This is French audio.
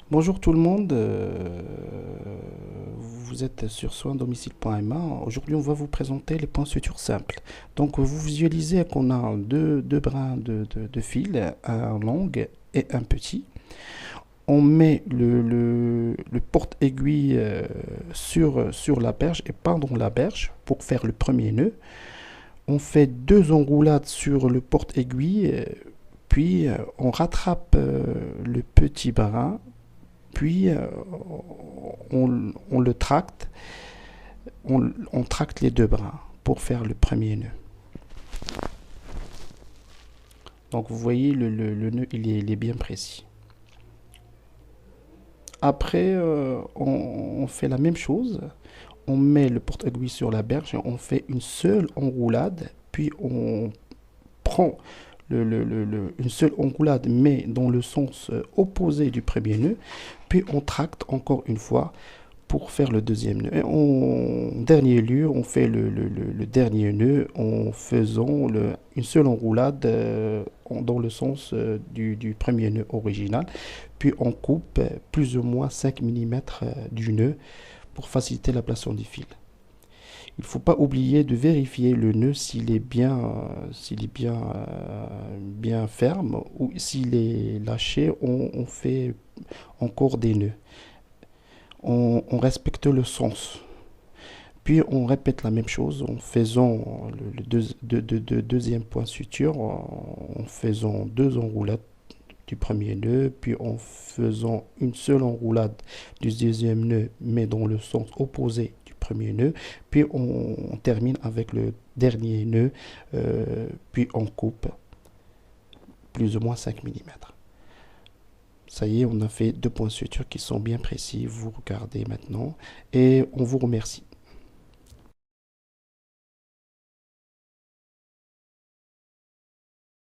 Bonjour tout le monde, vous êtes sur soindomicile.ma. Aujourd'hui, on va vous présenter les points sutures simples. Donc, vous visualisez qu'on a deux brins de fil, un long et un petit. On met le porte-aiguille sur la berge et pendant la berge pour faire le premier nœud. On fait deux enroulades sur le porte-aiguille, puis on rattrape le petit brin, puis on le tracte, on tracte les deux brins pour faire le premier nœud. Donc vous voyez, le nœud il est bien précis. Après, on fait la même chose. On met le porte-aiguille sur la berge et on fait une seule enroulade, puis on prend une seule enroulade, mais dans le sens opposé du premier nœud, puis on tracte encore une fois pour faire le deuxième nœud. Et en dernier lieu, on fait le dernier nœud en faisant une seule enroulade dans le sens du premier nœud original, puis on coupe plus ou moins 5 mm du nœud pour faciliter l'ablation du fil. Il ne faut pas oublier de vérifier le nœud s'il est bien ferme, ou s'il est lâché, on fait encore des nœuds. On respecte le sens. Puis on répète la même chose en faisant le deuxième point suture, en faisant deux enroulades du premier nœud, puis en faisant une seule enroulade du deuxième nœud, mais dans le sens opposé du premier nœud, puis on termine avec le dernier nœud, puis on coupe plus ou moins 5 mm. Ça y est, on a fait deux points de suture qui sont bien précis, vous regardez maintenant, et on vous remercie.